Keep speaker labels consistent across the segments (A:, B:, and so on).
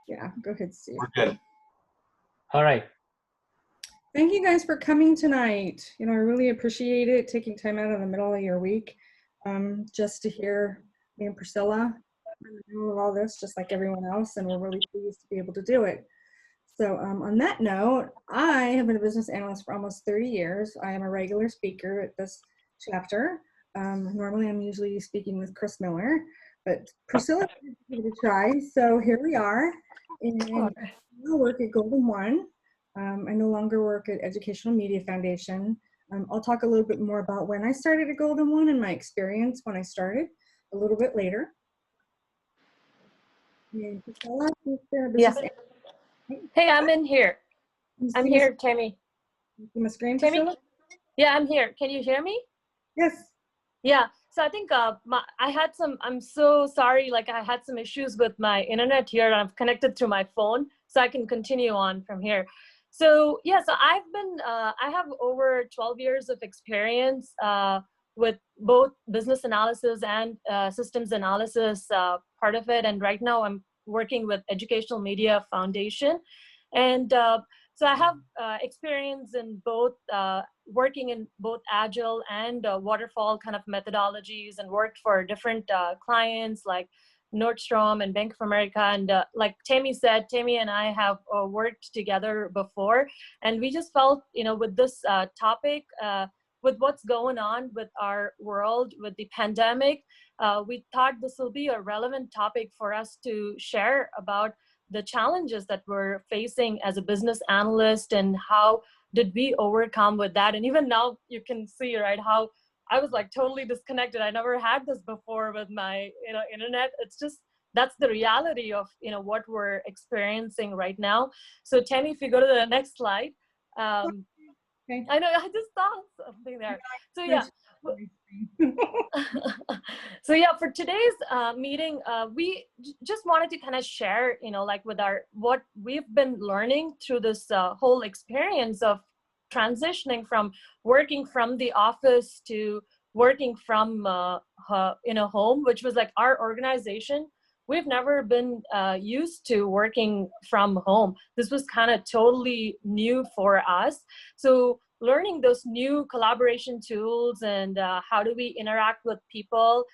A: Yeah, go ahead, Steve.
B: We're good. All right.
A: Thank you guys for coming tonight. I really appreciate it, taking time out of the middle of your week just to hear me and Priscilla do all this, just like everyone else, and we're really pleased to be able to do it. So on that note, I have been a business analyst for almost 30 years. I am a regular speaker at this chapter. Normally, I'm usually speaking with Chris Miller, but Priscilla gave it a try, so here we are. And I work at Golden One. I no longer work at Educational Media Foundation. I'll talk a little bit more about when I started at Golden One and my experience when I started a little bit later. And Priscilla,
C: yeah. Hey, I'm in here. I'm here, Tami.
A: You see my screen,
C: Tami?
A: Priscilla?
C: Yeah, I'm here. Can you hear me?
A: Yes.
C: Yeah. So I think I'm so sorry. Like I had some issues with my internet here. I'm connected through my phone, so I can continue on from here. So yeah, so I have over 12 years of experience with both business analysis and systems analysis part of it. And right now I'm working with Educational Media Foundation. And so I have experience in both working in both agile and waterfall kind of methodologies, and worked for different clients like Nordstrom and Bank of America. And like Tami said, Tami and I have worked together before, and we just felt, with this topic, with what's going on with our world, with the pandemic, we thought this will be a relevant topic for us to share about the challenges that we're facing as a business analyst, and how did we overcome with that. And even now you can see, right, how I was like totally disconnected. I never had this before with my internet. It's just, that's the reality of what we're experiencing right now. So Tami, if you go to the next slide. Okay. I know, I just saw something there. So yeah. So yeah, for today's meeting, we just wanted to kind of share, like with what we've been learning through this whole experience of transitioning from working from the office to working from home, which was like our organization. We've never been used to working from home. This was kind of totally new for us. So learning those new collaboration tools, and how do we interact with people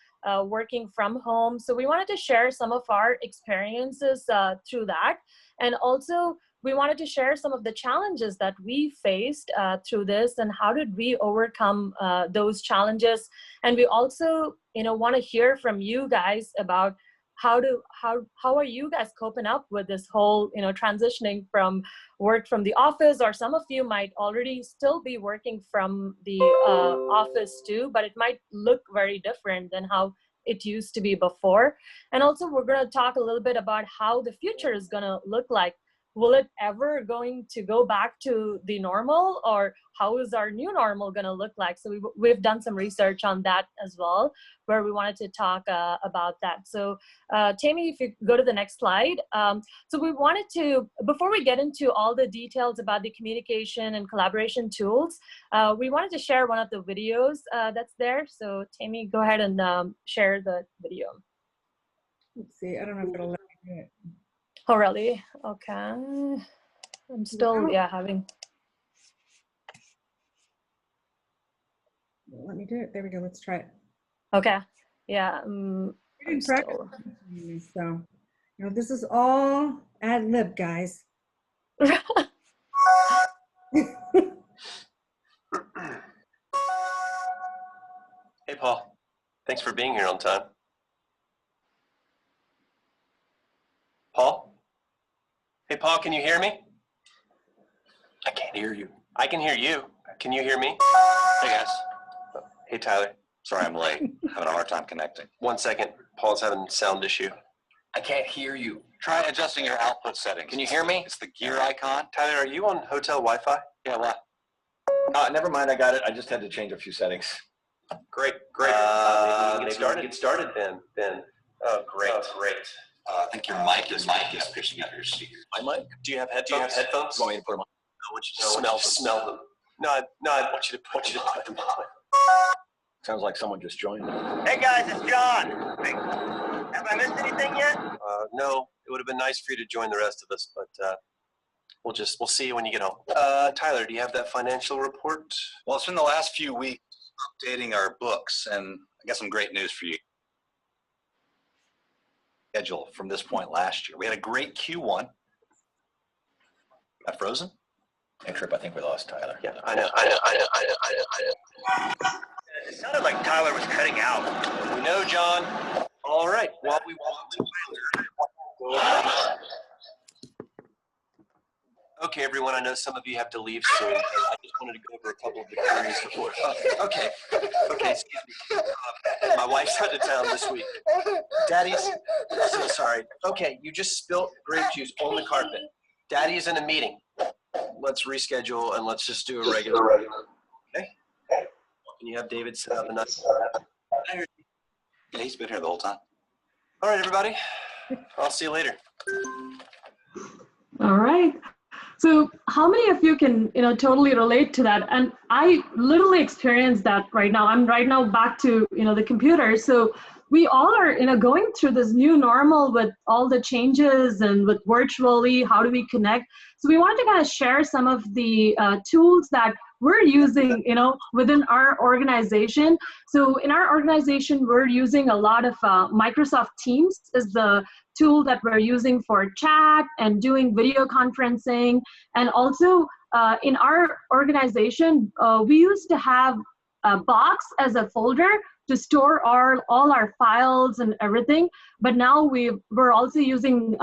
C: working from home. So we wanted to share some of our experiences through that. And also we wanted to share some of the challenges that we faced through this, and how did we overcome those challenges. And we also want to hear from you guys about how are you guys coping up with this whole transitioning from work from the office, or some of you might already still be working from the office too, but it might look very different than how it used to be before. And also we're going to talk a little bit about how the future is going to look like. Will it ever going to go back to the normal, or how is our new normal going to look like? So we've done some research on that as well, where we wanted to talk about that. So Tami, if you go to the next slide. So we wanted to, before we get into all the details about the communication and collaboration tools, we wanted to share one of the videos that's there. So Tami, go ahead and share the video.
A: Let's see, I don't know if it'll let me do it.
C: Oh, really? Okay. I'm still, having.
A: Let me do it. There we go. Let's try it.
C: Okay. Yeah.
A: So, this is all ad lib, guys.
D: Hey, Paul. Thanks for being here on time. Paul? Hey, Paul, can you hear me? I can't hear you. I can hear you. Can you hear me?
E: Hey, guys.
D: Hey, Tyler.
E: Sorry I'm late. Having a hard time connecting.
D: 1 second. Paul's having a sound issue.
E: I can't hear you. Try adjusting your output settings. Can you hear me? It's the gear icon.
D: Tyler, are you on hotel Wi-Fi?
E: Yeah, what? Never mind. I got it. I just had to change a few settings.
D: Great. Maybe we can get started then. Oh, great.
E: I think your mic is picking up your speaker. My mic?
D: Do you have headphones?
E: You want me to put them on?
D: I want you to smell them. No, I want you to put them on.
E: Sounds like someone just joined.
F: Hey guys, it's John. Hey, have I missed anything yet?
D: No, it would have been nice for you to join the rest of us, but we'll see you when you get home. Tyler, do you have that financial report?
E: Well, it's been the last few weeks updating our books, and I got some great news for you. Schedule from this point last year. We had a great Q1. Got frozen? Hey, Trip, I think we lost Tyler.
D: Yeah, I know.
F: It sounded like Tyler was cutting out.
D: We know, John. All right. Well, we want to. Okay, everyone. I know some of you have to leave soon. I just wanted to go over a couple of the queries before. Okay. Excuse me. My wife's out of town this week. Daddy's so sorry. Okay, you just spilt grape juice on the carpet. Daddy is in a meeting. Let's reschedule and let's just do a regular. Okay. Can you have David set up a nice?
E: Yeah, he's been here the whole time.
D: All right, everybody. I'll see you later.
G: All right. So how many of you can, totally relate to that? And I literally experienced that right now. I'm right now back to, the computer. So we all are, going through this new normal with all the changes and with virtually, how do we connect? So we wanted to kind of share some of the tools that we're using, within our organization. So in our organization, we're using a lot of Microsoft Teams is the tool that we're using for chat and doing video conferencing. And also in our organization, we used to have a box as a folder to store all our files and everything. But now we're also using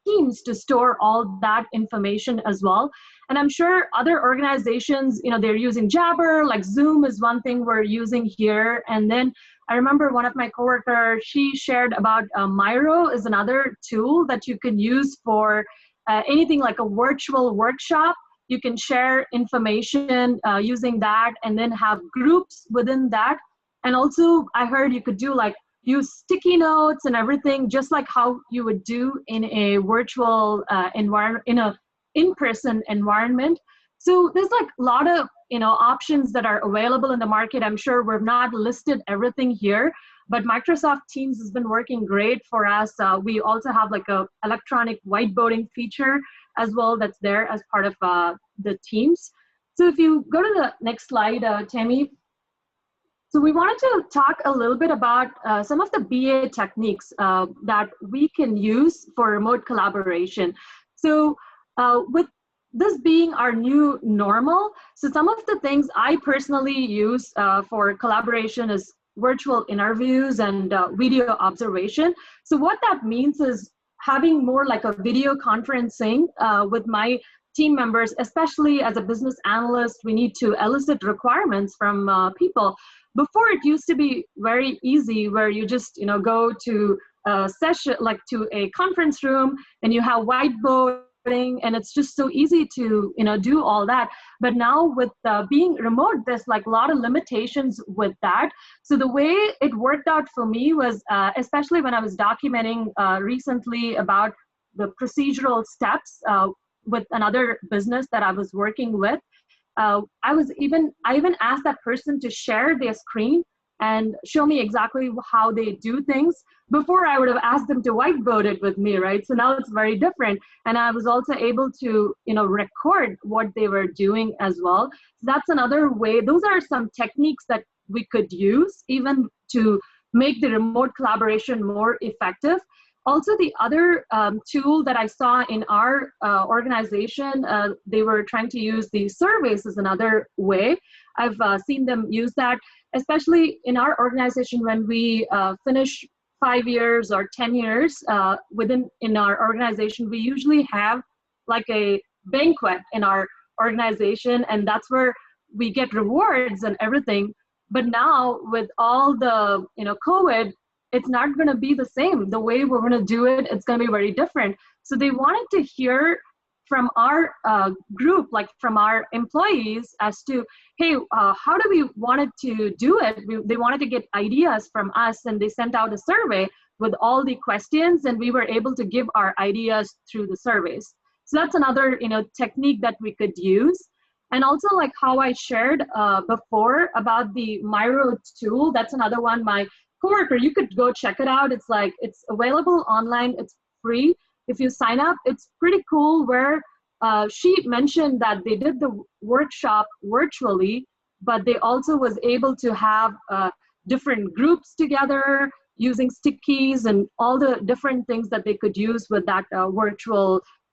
G: Teams to store all that information as well. And I'm sure other organizations, they're using Jabber, like Zoom is one thing we're using here. And then I remember one of my coworkers, she shared about Miro is another tool that you can use for anything like a virtual workshop. You can share information using that and then have groups within that. And also I heard you could do use sticky notes and everything, just like how you would do in a virtual environment, in a in-person environment. So there's a lot of options that are available in the market. I'm sure we've not listed everything here, but Microsoft Teams has been working great for us. We also have a electronic whiteboarding feature as well that's there as part of the Teams. So if you go to the next slide, Tami. So we wanted to talk a little bit about some of the BA techniques that we can use for remote collaboration. So with this being our new normal, so some of the things I personally use for collaboration is virtual interviews and video observation. So what that means is having more like a video conferencing with my team members, especially as a business analyst, we need to elicit requirements from people. Before it used to be very easy where you just go to a session, to a conference room and you have whiteboard, and it's just so easy to do all that. But now with being remote, there's a lot of limitations with that. So the way it worked out for me was especially when I was documenting recently about the procedural steps with another business that I was working with. I even asked that person to share their screen and show me exactly how they do things. Before I would have asked them to whiteboard it with me, right? So now it's very different. And I was also able to, record what they were doing as well. So that's another way. Those are some techniques that we could use even to make the remote collaboration more effective. Also, the other tool that I saw in our organization, they were trying to use the surveys as another way. I've seen them use that, especially in our organization when we finish 5 years or 10 years in our organization, we usually have a banquet in our organization, and that's where we get rewards and everything. But now with all the COVID, it's not going to be the same. The way we're going to do it, it's going to be very different. So they wanted to hear from our group, from our employees as to, hey, how do we wanted to do it? They wanted to get ideas from us, and they sent out a survey with all the questions, and we were able to give our ideas through the surveys. So that's another technique that we could use. And also like how I shared before about the Miro tool, that's another one. My coworker, you could go check it out. It's like, it's available online, it's free. If you sign up, it's pretty cool where she mentioned that they did the workshop virtually, but they also was able to have different groups together using stick keys and all the different things that they could use with that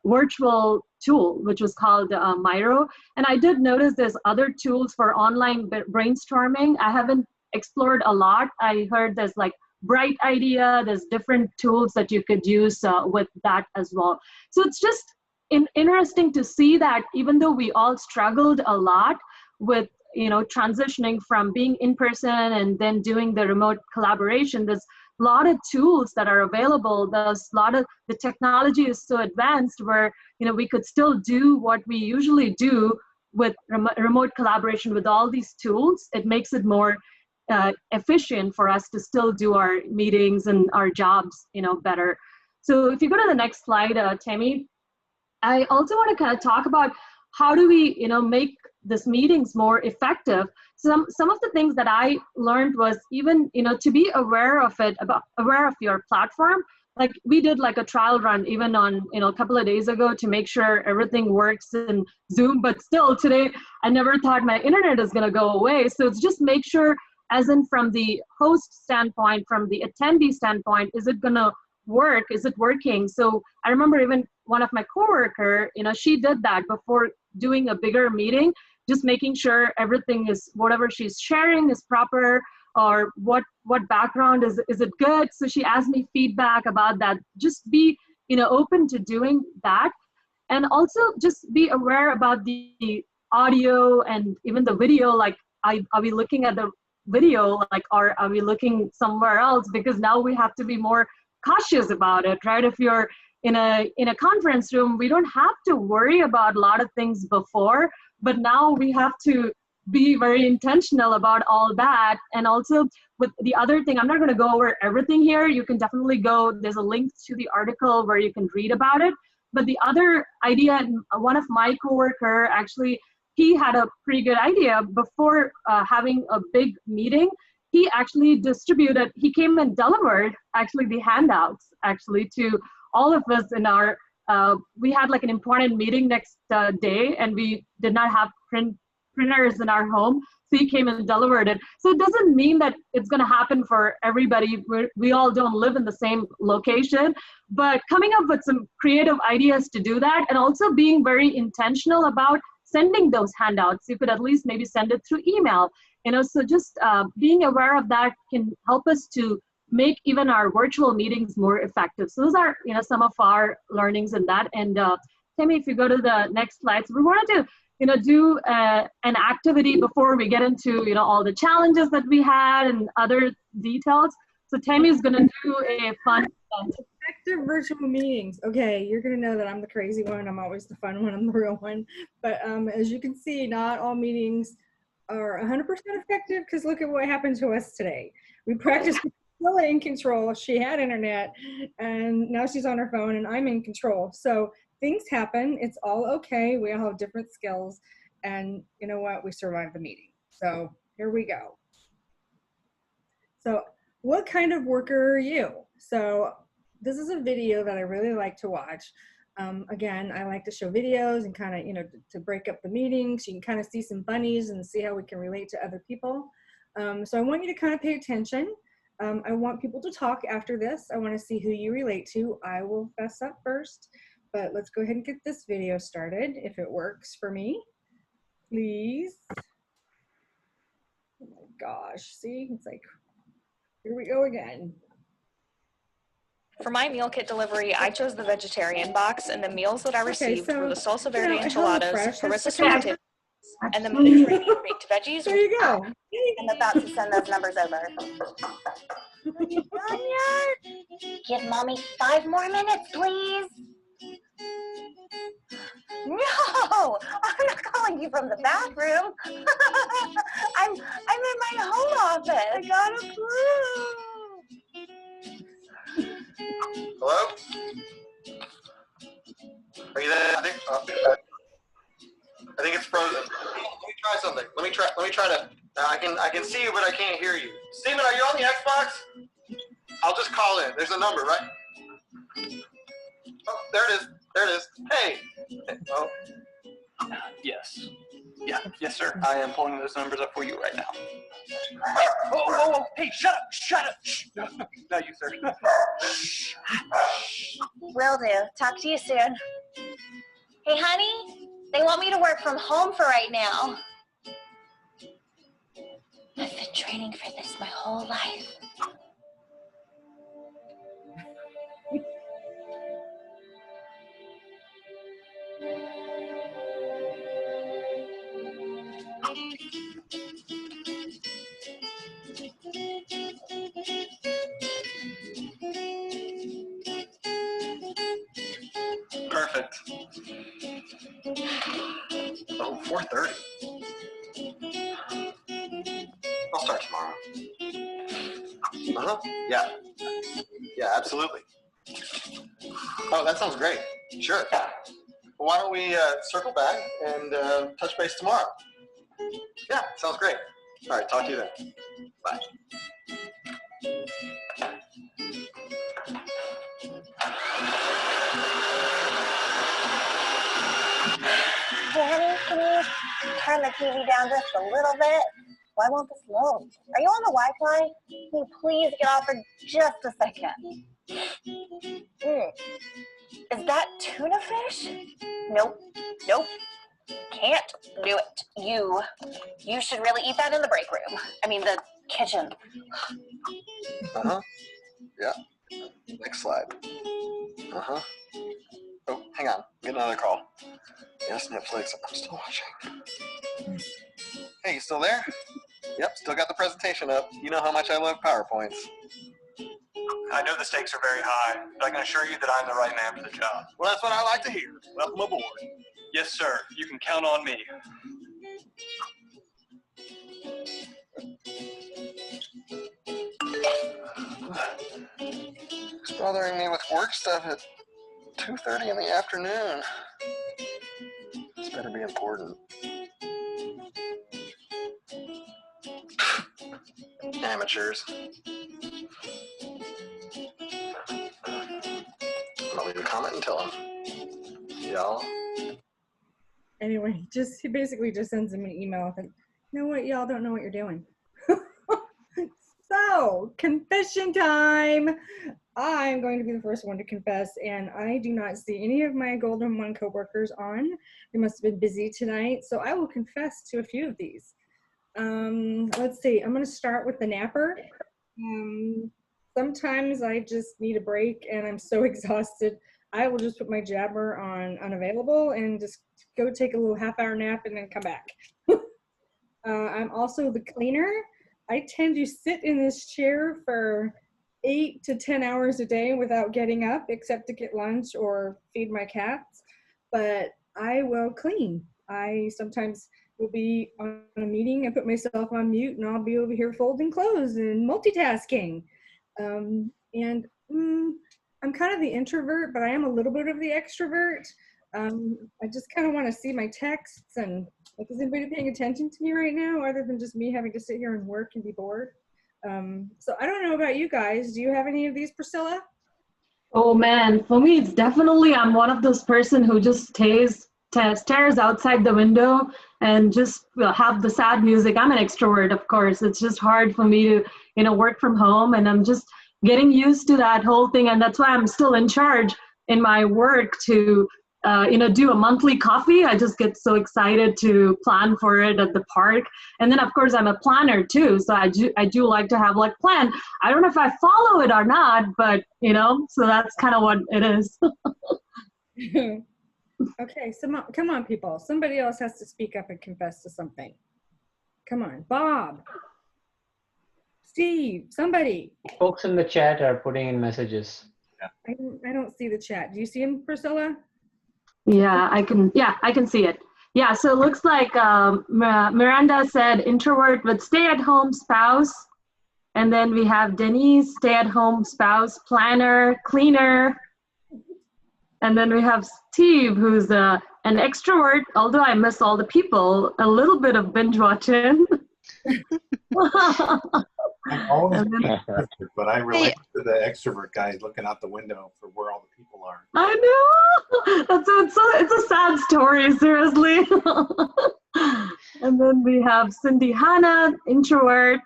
G: virtual tool, which was called Miro. And I did notice there's other tools for online brainstorming. I haven't explored a lot. I heard there's like Bright Idea, there's different tools that you could use with that as well. So it's just interesting to see that even though we all struggled a lot with transitioning from being in person and then doing the remote collaboration, there's a lot of tools that are available. There's a lot of, the technology is so advanced where we could still do what we usually do with remote collaboration with all these tools. It makes it more efficient for us to still do our meetings and our jobs better. So if you go to the next slide, Tami, I also want to kind of talk about how do we make this meetings more effective. Some of the things that I learned was even to be aware of it, aware of your platform. Like we did like a trial run even on a couple of days ago to make sure everything works in Zoom, but still today I never thought my internet is going to go away. So it's just make sure, as in from the host standpoint, from the attendee standpoint, is it going to work? Is it working? So I remember even one of my coworker, she did that before doing a bigger meeting, just making sure everything is, whatever she's sharing is proper, or what background is it good? So she asked me feedback about that. Just be open to doing that, and also just be aware about the audio and even the video. Like, are we looking at the video, like, or are we looking somewhere else? Because now we have to be more cautious about it, right? If you're in a conference room, we don't have to worry about a lot of things before, but now we have to be very intentional about all that. And also with the other thing, I'm not going to go over everything here. You can definitely go, there's a link to the article where you can read about it. But the other idea, one of my coworker, actually, he had a pretty good idea before having a big meeting. He actually distributed, he came and delivered actually the handouts actually to all of us in our, we had like an important meeting next day, and we did not have printers in our home. So he came and delivered it. So it doesn't mean that it's going to happen for everybody. We all don't live in the same location, but coming up with some creative ideas to do that, and also being very intentional about sending those handouts. You could at least maybe send it through email. So just being aware of that can help us to make even our virtual meetings more effective. So those are, some of our learnings in that. And Tami, if you go to the next slide, so we wanted to, do an activity before we get into, all the challenges that we had and other details. So Tami is going to do a fun.
A: Effective virtual meetings. Okay, you're going to know that I'm the crazy one. I'm always the fun one. I'm the real one. But as you can see, not all meetings are 100% effective, because look at what happened to us today. We practiced Priscilla in control. She had internet, and now she's on her phone, and I'm in control. So things happen. It's all okay. We all have different skills, and you know what? We survived the meeting. So here we go. So what kind of worker are you? So this is a video that I really like to watch. Again, I like to show videos and kind of, to break up the meetings. You can kind of see some bunnies and see how we can relate to other people. So I want you to kind of pay attention. I want people to talk after this. I want to see who you relate to. I will fess up first, but let's go ahead and get this video started if it works for me, please. Oh my gosh, see, it's like, here we go again.
H: For my meal kit delivery, I chose the vegetarian box, and the meals that I received were the salsa verde enchiladas, harissa sorrento, and the Mediterranean baked veggies.
A: There you go.
I: I'm about to send those numbers over. Are you done yet? Give mommy 5 more minutes, please. No, I'm not calling you from the bathroom. I'm in my home office. I got approved.
D: Hello? Are you there? I think it's frozen. something. Let me try to. I can see you, but I can't hear you. Steven, are you on the Xbox? I'll just call in. There's a number, right? Oh, there it is. There it is. Hey. Oh.
E: Yes. Yeah. Yes, sir. I am pulling those numbers up for you right now.
D: Oh. Hey, shut up. Shut up. Shh. No, you, sir.
I: Will do. Talk to you soon. Hey, honey, they want me to work from home for right now. I've been training for this my whole life.
D: Perfect. Oh, 4:30. I'll start tomorrow. Yeah. Yeah, absolutely. Oh, that sounds great. Sure. Well, why don't we circle back and touch base tomorrow? Yeah, sounds great. All right, talk to you then. Bye.
I: Hey, honey, can you turn the TV down just a little bit? Why won't this load? Are you on the Wi-Fi? Can you please get off for just a second? Is that tuna fish? Nope. Can't do it. You should really eat that in the break room. I mean, the kitchen.
D: Yeah. Next slide. Oh, hang on. Get another call. Yes, Netflix. I'm still watching. Hey, you still there? Yep, still got the presentation up. You know how much I love PowerPoints.
F: I know the stakes are very high, but I can assure you that I'm the right man for the job.
D: Well, that's what I like to hear. Welcome aboard.
F: Yes, sir. You can count on me.
D: Who's bothering me with work stuff at 2:30 in the afternoon? This better be important. Amateurs. I'll leave a comment and tell them. Y'all.
A: Anyway, he basically just sends him an email and, you know what, y'all don't know what you're doing. So, confession time. I'm going to be the first one to confess, and I do not see any of my Golden One coworkers on. They must have been busy tonight, so I will confess to a few of these. Let's see. I'm going to start with the napper. Sometimes I just need a break, and I'm so exhausted. I will just put my jabber on unavailable and just go take a little half-hour nap and then come back. I'm also the cleaner. I tend to sit in this chair for 8 to 10 hours a day without getting up, except to get lunch or feed my cats. But I will clean. I sometimes will be on a meeting and put myself on mute, and I'll be over here folding clothes and multitasking. I'm kind of the introvert, but I am a little bit of the extrovert. I just kind of want to see my texts and, like, is anybody paying attention to me right now other than just me having to sit here and work and be bored? So I don't know about you guys. Do you have any of these, Priscilla?
G: Oh man, for me, it's definitely, I'm one of those person who just stares outside the window and just have the sad music. I'm an extrovert, of course. It's just hard for me to, work from home, and I'm just getting used to that whole thing. And that's why I'm still in charge in my work to do a monthly coffee. I just get so excited to plan for it at the park. And then, of course, I'm a planner too. So I do like to have plan. I don't know if I follow it or not, but, so that's kind of what it is.
A: Okay, so come on, people. Somebody else has to speak up and confess to something. Come on, Bob, Steve, somebody.
B: Folks in the chat are putting in messages.
A: I don't see the chat. Do you see him, Priscilla?
G: Yeah, I can see it. Yeah, so it looks like Miranda said introvert with stay-at-home spouse. And then we have Denise, stay-at-home spouse, planner, cleaner. And then we have Steve, who's an extrovert, although I miss all the people, a little bit of binge watching.
J: I've always been an introvert, but I relate to the extrovert guys looking out the window for where all the people are.
G: I know. It's a sad story, seriously. And then we have Cindy Hanna, introvert.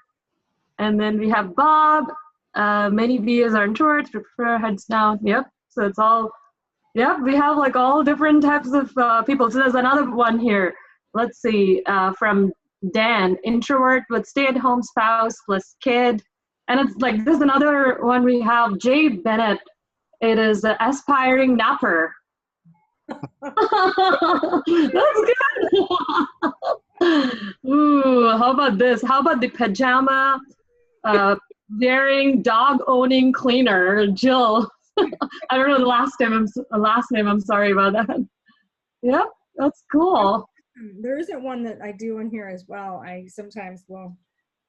G: And then we have Bob. Many BAs are introverts, prefer heads down. Yep. So it's all, yep, we have like all different types of people. So there's another one here. Let's see, from Dan, introvert with stay-at-home spouse plus kid. And it's like, there's another one we have, Jay Bennett. It is an aspiring napper. That's good. Ooh, how about this? How about the pajama wearing dog owning cleaner, Jill? I don't know the last name. I'm sorry about that. Yep, that's cool.
A: There isn't one that I do in here as well. I sometimes will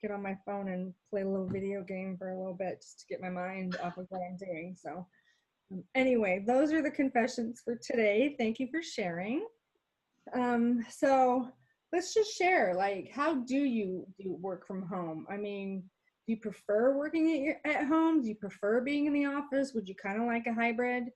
A: get on my phone and play a little video game for a little bit just to get my mind off of what I'm doing. So anyway, those are the confessions for today. Thank you for sharing. So let's just share, like, how do you do work from home? I mean, do you prefer working at home? Do you prefer being in the office? Would you kind of like a hybrid?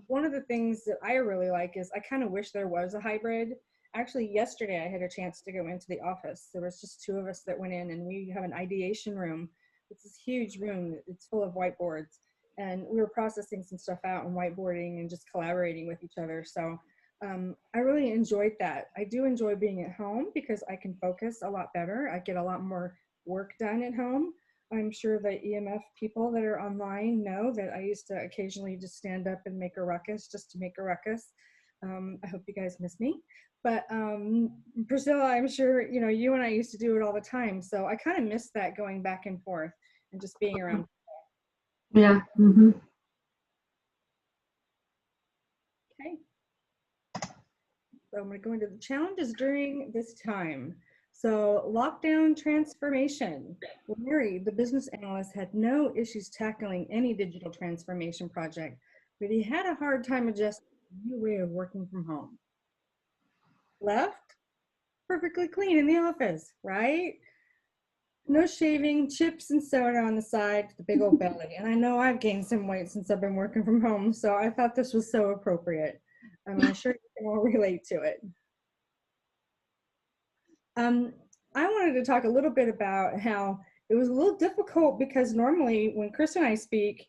A: One of the things that I really like is I kind of wish there was a hybrid. Actually, yesterday I had a chance to go into the office. There was just 2 of us that went in, and we have an ideation room. It's this huge room. It's full of whiteboards, and we were processing some stuff out and whiteboarding and just collaborating with each other. So I really enjoyed that. I do enjoy being at home because I can focus a lot better. I get a lot more work done at home. I'm sure the EMF people that are online know that I used to occasionally just stand up and make a ruckus just to make a ruckus. I hope you guys miss me. But Priscilla, I'm sure, you know, you and I used to do it all the time. So I kind of miss that, going back and forth and just being around.
G: Yeah. Mm-hmm.
A: Okay. So I'm going to go into the challenges during this time. So lockdown transformation. Well, Mary, the business analyst, had no issues tackling any digital transformation project, but he had a hard time adjusting to a new way of working from home. Left, perfectly clean in the office, right? No shaving, chips and soda on the side, the big old belly. And I know I've gained some weight since I've been working from home, so I thought this was so appropriate. I'm sure you can all relate to it. I wanted to talk a little bit about how it was a little difficult because normally when Chris and I speak,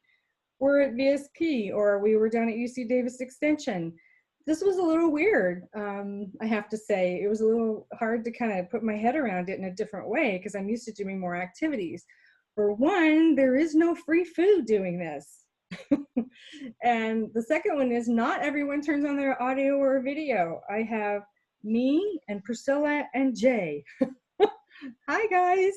A: we're at VSP or we were down at UC Davis Extension. This was a little weird, I have to say. It was a little hard to kind of put my head around it in a different way because I'm used to doing more activities. For one, there is no free food doing this. And the second one is not everyone turns on their audio or video. I have me and Priscilla and Jay. Hi guys.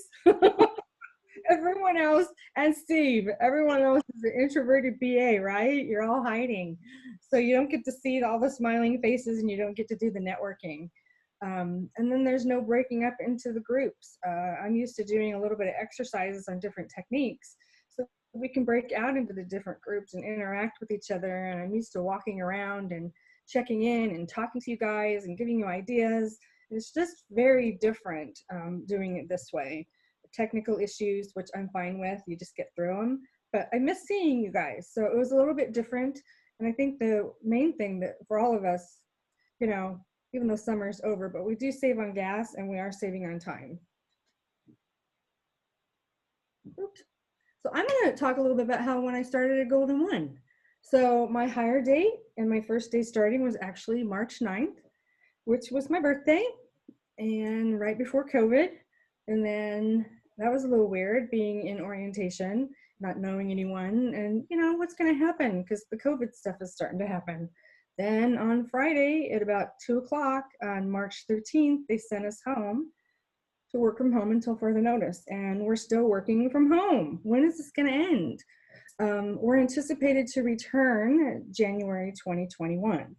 A: Everyone else, and Steve, everyone else is an introverted BA, right? You're all hiding. So you don't get to see all the smiling faces and you don't get to do the networking. And then there's no breaking up into the groups. I'm used to doing a little bit of exercises on different techniques. So we can break out into the different groups and interact with each other. And I'm used to walking around and checking in and talking to you guys and giving you ideas. It's just very different doing it this way. Technical issues, which I'm fine with, you just get through them. But I miss seeing you guys. So it was a little bit different. And I think the main thing that for all of us, you know, even though summer's over, but we do save on gas and we are saving on time. Oops. So I'm going to talk a little bit about how when I started at Golden One. So my hire date and my first day starting was actually March 9th, which was my birthday and right before COVID. And then that was a little weird being in orientation, not knowing anyone, and you know, what's going to happen because the COVID stuff is starting to happen. Then on Friday at about 2 o'clock on March 13th, they sent us home to work from home until further notice. And we're still working from home. When is this going to end? We're anticipated to return January 2021.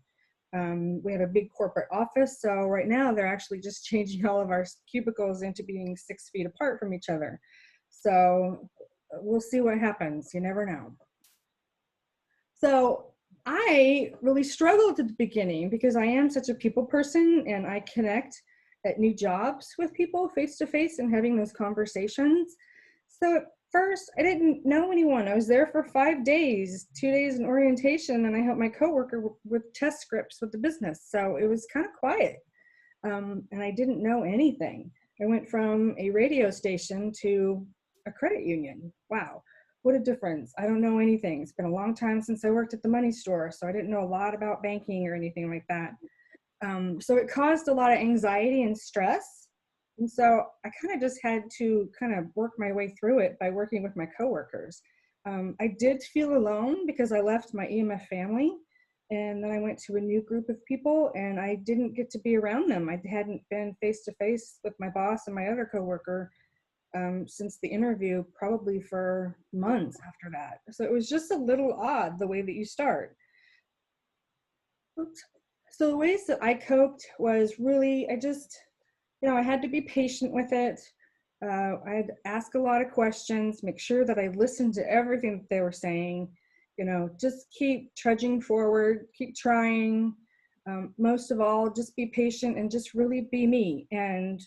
A: We have a big corporate office, so right now they're actually just changing all of our cubicles into being 6 feet apart from each other. So we'll see what happens. You never know. So I really struggled at the beginning because I am such a people person and I connect at new jobs with people face to face and having those conversations. So at first, I didn't know anyone. I was there for 5 days, 2 days in orientation, and I helped my coworker with test scripts with the business. So it was kind of quiet, and I didn't know anything. I went from a radio station to a credit union. Wow, what a difference. I don't know anything. It's been a long time since I worked at the money store, so I didn't know a lot about banking or anything like that. So it caused a lot of anxiety and stress. And so I kind of just had to kind of work my way through it by working with my coworkers. I did feel alone because I left my EMF family and then I went to a new group of people and I didn't get to be around them. I hadn't been face to face with my boss and my other coworker since the interview, probably for months after that. So it was just a little odd the way that you start. Oops. So the ways that I coped was really, I had to be patient with it. I had to ask a lot of questions, make sure that I listened to everything that they were saying, just keep trudging forward, keep trying. Most of all, just be patient and just really be me. And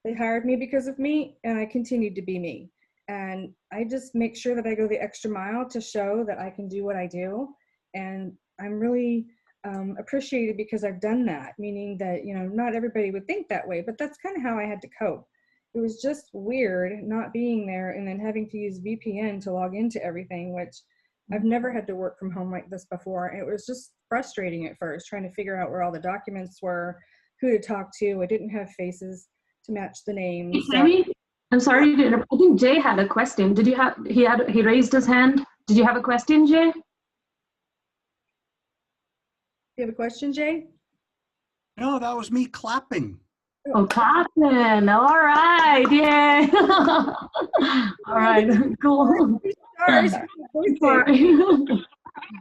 A: they hired me because of me, and I continued to be me. And I just make sure that I go the extra mile to show that I can do what I do. And I'm really appreciated because I've done that, meaning that, not everybody would think that way, but that's kind of how I had to cope. It was just weird not being there and then having to use VPN to log into everything, which I've never had to work from home like this before. And it was just frustrating at first, trying to figure out where all the documents were, who to talk to. I didn't have faces to match the names.
G: Hey, Tami, I'm sorry to interrupt. I think Jay had a question. He raised his hand. Did you have a question, Jay?
A: You have a question, Jay?
K: No, that was me clapping.
G: Oh, clapping. All right. Yay. All right. Cool.
A: Sorry.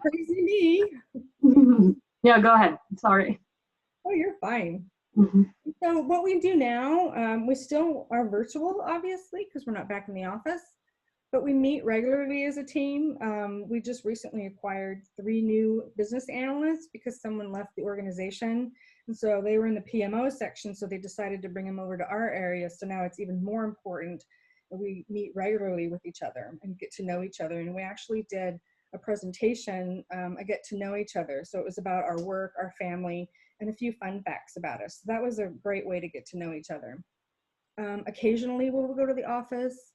G: Crazy me. Yeah, go ahead. Sorry.
A: Oh, you're fine.
G: Mm-hmm.
A: So what we do now, we still are virtual, obviously, because we're not back in the office, but we meet regularly as a team. We just recently acquired 3 new business analysts because someone left the organization. And so they were in the PMO section, so they decided to bring them over to our area. So now it's even more important that we meet regularly with each other and get to know each other. And we actually did a presentation, a get to know each other. So it was about our work, our family, and a few fun facts about us. So that was a great way to get to know each other. Occasionally we'll go to the office.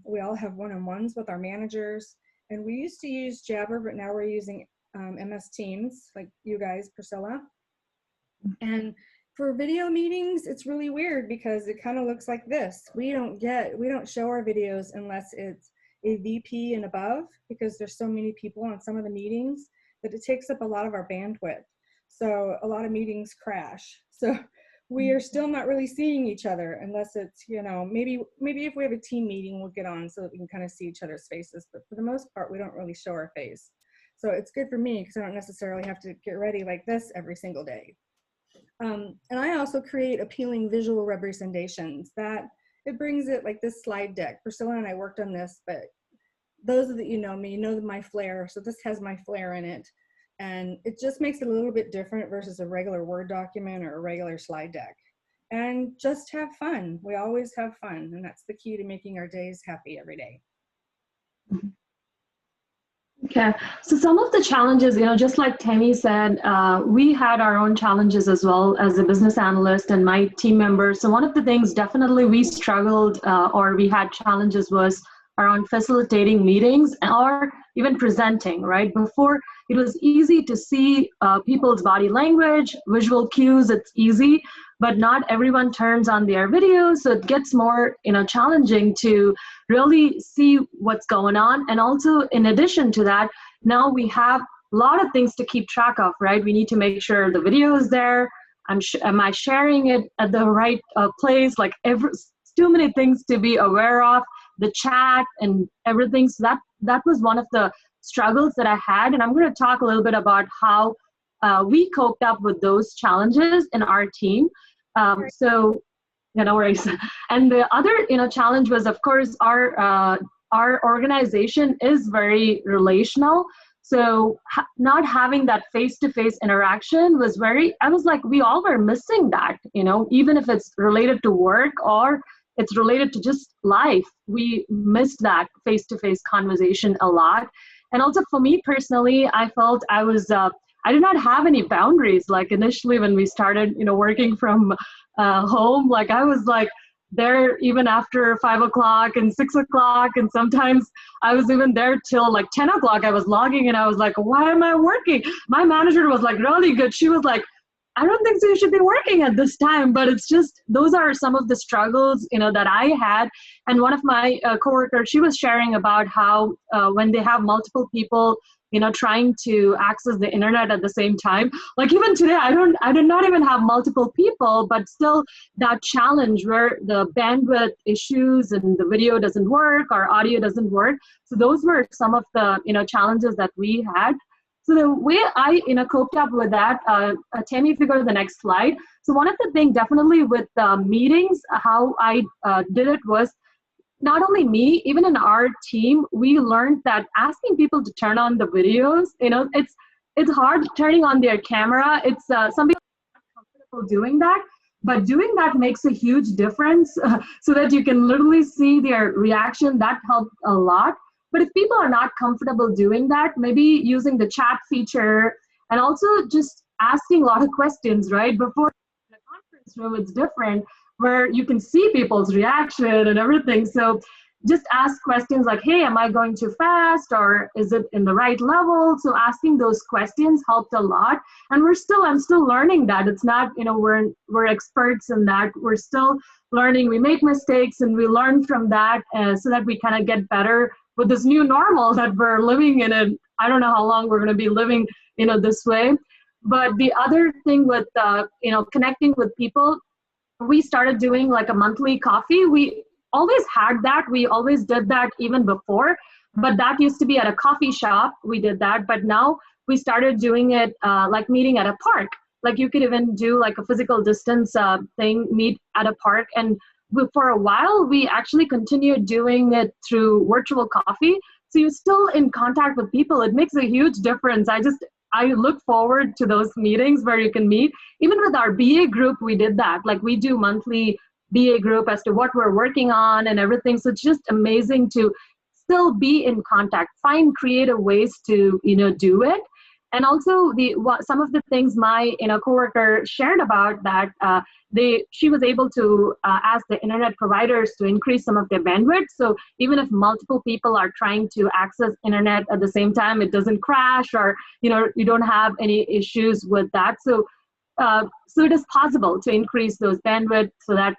A: We all have one-on-ones with our managers. And we used to use Jabber, but now we're using MS Teams, like you guys, Priscilla. And for video meetings, it's really weird because it kind of looks like this. We don't show our videos unless it's a VP and above, because there's so many people on some of the meetings that it takes up a lot of our bandwidth. So a lot of meetings crash. So we are still not really seeing each other unless it's, maybe if we have a team meeting, we'll get on so that we can kind of see each other's faces. But for the most part, we don't really show our face. So it's good for me because I don't necessarily have to get ready like this every single day. And I also create appealing visual representations that it brings it like this slide deck. Priscilla and I worked on this, but those of you know me, you know my flair. So this has my flair in it. And it just makes it a little bit different versus a regular Word document or a regular slide deck. And just have fun. We always have fun. And that's the key to making our days happy every day.
G: Okay, so some of the challenges, just like Tami said, we had our own challenges as well as a business analyst and my team members. So one of the things definitely we struggled or we had challenges was around facilitating meetings or even presenting, right? Before, it was easy to see people's body language, visual cues, it's easy, but not everyone turns on their videos, so it gets more, challenging to really see what's going on. And also, in addition to that, now we have a lot of things to keep track of, right? We need to make sure the video is there. Am I sharing it at the right place? Like too many things to be aware of, the chat and everything. So that was one of the struggles that I had. And I'm going to talk a little bit about how we coped up with those challenges in our team. So, no worries. And the other, challenge was, of course, our organization is very relational. So not having that face-to-face interaction was I was like, we all were missing that, even if it's related to work or it's related to just life. We missed that face-to-face conversation a lot. And also for me personally, I felt I did not have any boundaries. Like initially when we started, working from home, like I was like there even after 5 o'clock and 6 o'clock. And sometimes I was even there till like 10 o'clock. I was logging and I was like, why am I working? My manager was like really good. She was like, I don't think so you should be working at this time, but it's just, those are some of the struggles, that I had. And one of my coworkers, she was sharing about how when they have multiple people, trying to access the internet at the same time, like even today, I did not even have multiple people, but still that challenge where the bandwidth issues and the video doesn't work or audio doesn't work. So those were some of the, challenges that we had. So the way I, coped up with that, Tami, if you go to the next slide. So one of the things definitely with meetings, how I did it was not only me, even in our team, we learned that asking people to turn on the videos, it's hard turning on their camera. It's some people are not comfortable doing that, but doing that makes a huge difference so that you can literally see their reaction. That helped a lot. But if people are not comfortable doing that, maybe using the chat feature and also just asking a lot of questions, right? Before in a conference room, it's different where you can see people's reaction and everything. So just ask questions like, hey, am I going too fast? Or is it in the right level? So asking those questions helped a lot. And I'm still learning that. It's not, we're experts in that. We're still learning. We make mistakes and we learn from that so that we kind of get better with this new normal that we're living in. And I don't know how long we're going to be living, this way. But the other thing with, connecting with people, we started doing like a monthly coffee. We always had that. We always did that even before, but that used to be at a coffee shop. We did that, but now we started doing it like meeting at a park. Like you could even do like a physical distance thing, meet at a park. And for a while, we actually continued doing it through virtual coffee. So you're still in contact with people. It makes a huge difference. I look forward to those meetings where you can meet. Even with our BA group, we did that. Like we do monthly BA group as to what we're working on and everything. So it's just amazing to still be in contact, find creative ways to, do it. And also some of the things my coworker shared about that she was able to ask the internet providers to increase some of their bandwidth. So even if multiple people are trying to access internet at the same time, it doesn't crash or you don't have any issues with that. So it is possible to increase those bandwidth so that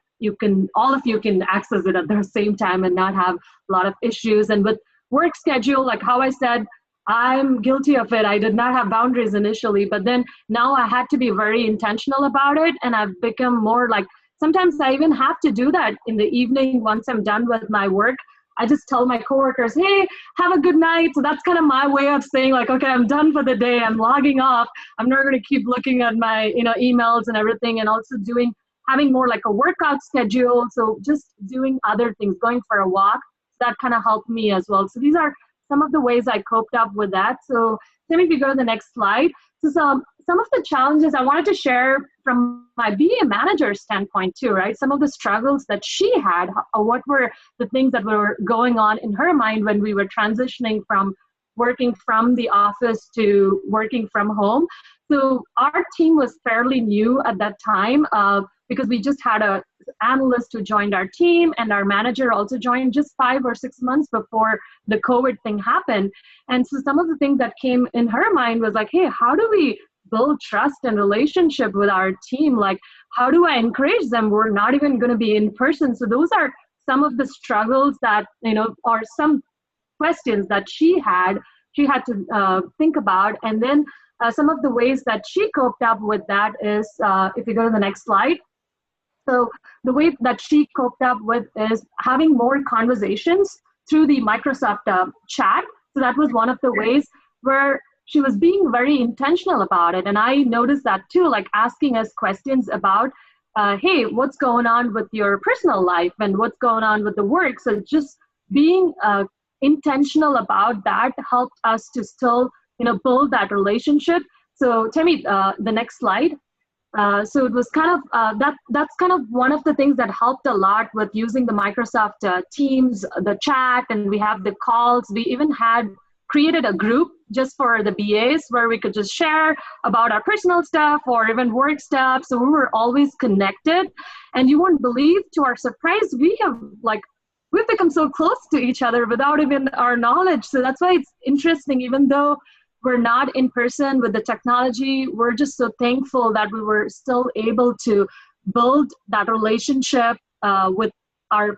G: all of you can access it at the same time and not have a lot of issues. And with work schedule, like how I said, I'm guilty of it. I did not have boundaries initially, but then now I had to be very intentional about it. And I've become more like, sometimes I even have to do that in the evening once I'm done with my work. I just tell my coworkers, hey, have a good night. So that's kind of my way of saying like, okay, I'm done for the day. I'm logging off. I'm not going to keep looking at my, emails and everything. And also having more like a workout schedule. So just doing other things, going for a walk. That kind of helped me as well. So these are some of the ways I coped up with that. So Tami, if you go to the next slide. So some of the challenges I wanted to share from my BA manager standpoint too, right? Some of the struggles that she had, what were the things that were going on in her mind when we were transitioning from working from the office to working from home. So our team was fairly new at that time because we just had an analyst who joined our team and our manager also joined just 5 or 6 months before the COVID thing happened. And so some of the things that came in her mind was like, hey, how do we build trust and relationship with our team? Like, how do I encourage them? We're not even going to be in person. So those are some of the struggles that, or some questions that she had to think about. And then some of the ways that she coped up with that is, if you go to the next slide. So the way that she coped up with is having more conversations through the Microsoft chat. So that was one of the ways where she was being very intentional about it. And I noticed that too, like asking us questions about, hey, what's going on with your personal life and what's going on with the work? So just being intentional about that helped us to still, build that relationship. So Tami, the next slide. So it was kind of, that's kind of one of the things that helped a lot with using the Microsoft Teams, the chat, and we have the calls. We even created a group just for the BAs where we could just share about our personal stuff or even work stuff. So we were always connected. And you won't believe, to our surprise, we've become so close to each other without even our knowledge. So that's why it's interesting, even though we're not in person with the technology, we're just so thankful that we were still able to build that relationship with our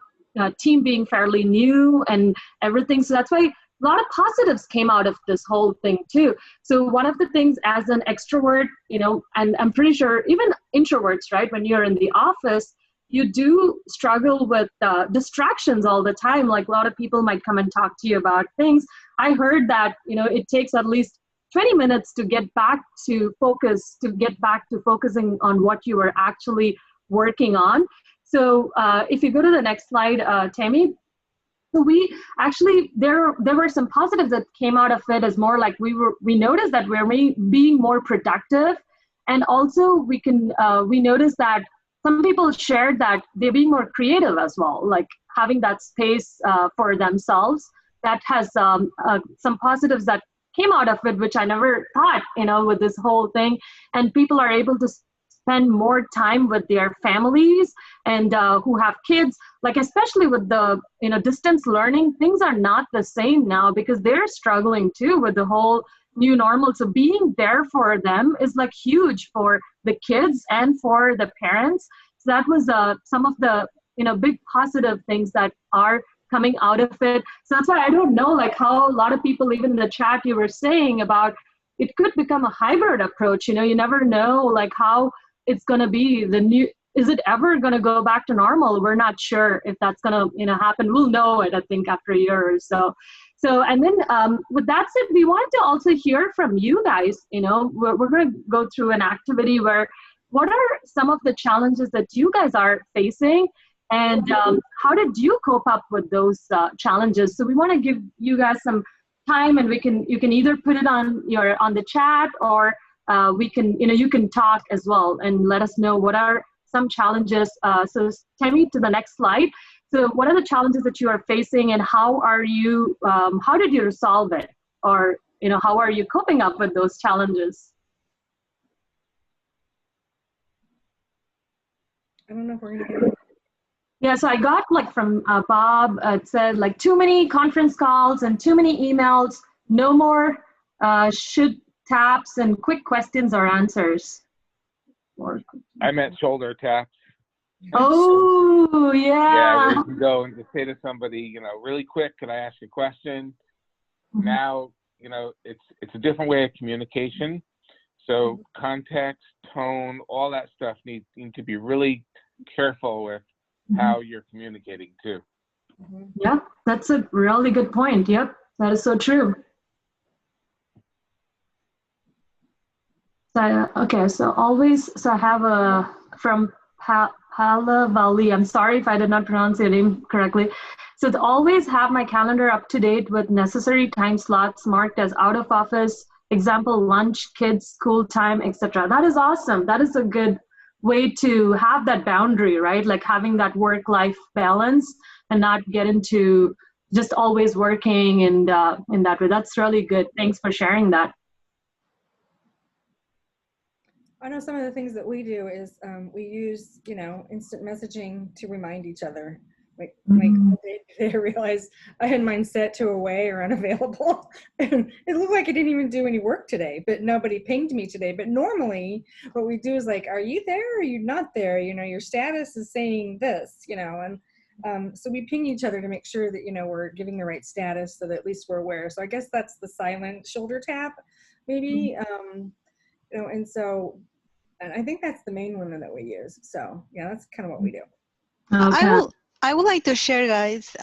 G: team being fairly new and everything. So that's why a lot of positives came out of this whole thing too. So one of the things as an extrovert, and I'm pretty sure even introverts, right, when you're in the office, you do struggle with distractions all the time. Like a lot of people might come and talk to you about things. I heard that, it takes at least 20 minutes to get back to focus, to get back to focusing on what you are actually working on. So if you go to the next slide, Tami. So we actually, there were some positives that came out of it, as more like we noticed that we're being more productive. And also we noticed that some people shared that they're being more creative as well, like having that space for themselves. That has some positives that came out of it, which I never thought, with this whole thing. And people are able to spend more time with their families and who have kids, like especially with the distance learning, things are not the same now because they're struggling too with the whole new normal. So being there for them is like huge for the kids and for the parents. So that was some of the big positive things that are coming out of it. So that's why I don't know, like how a lot of people, even in the chat, you were saying about it could become a hybrid approach. You never know like how it's going to be. Is it ever going to go back to normal? We're not sure if that's going to happen. We'll know it, I think, after a year or so. And then with that said, we want to also hear from you guys. We're going to go through an activity where what are some of the challenges that you guys are facing, and how did you cope up with those challenges? So we want to give you guys some time, and you can either put it on the chat, or we can you can talk as well and let us know what are some challenges. So Tami, to the next slide. So what are the challenges that you are facing, and how did you resolve it? Or, how are you coping up with those challenges?
A: I don't know if we're going to get.
G: Yeah, so I got from Bob, it said too many conference calls and too many emails, no more should taps and quick questions or answers.
L: I meant shoulder taps.
G: Oh, yeah.
L: Yeah, where you can go and just say to somebody, really quick, can I ask you a question? Mm-hmm. Now, it's a different way of communication. So context, tone, all that stuff need to be really careful with how you're communicating too.
G: Yeah, that's a really good point. Yep, that is so true. So, okay, so I have from Hala Valley. I'm sorry if I did not pronounce your name correctly. So to always have my calendar up to date with necessary time slots marked as out of office, example, lunch, kids, school time, etc. That is awesome. That is a good way to have that boundary, right? Like having that work-life balance and not get into just always working and in that way. That's really good. Thanks for sharing that.
A: I know some of the things that we do is we use, instant messaging to remind each other. Like I realized I had mine set to away or unavailable, and it looked like I didn't even do any work today, but nobody pinged me today. But normally what we do is like, are you there or are you not there? Your status is saying this, and so we ping each other to make sure that, we're giving the right status so that at least we're aware. So I guess that's the silent shoulder tap, maybe, and so, and I think that's the main one that we use. So yeah, that's kind of what we do.
G: Okay.
M: I would like to share, guys.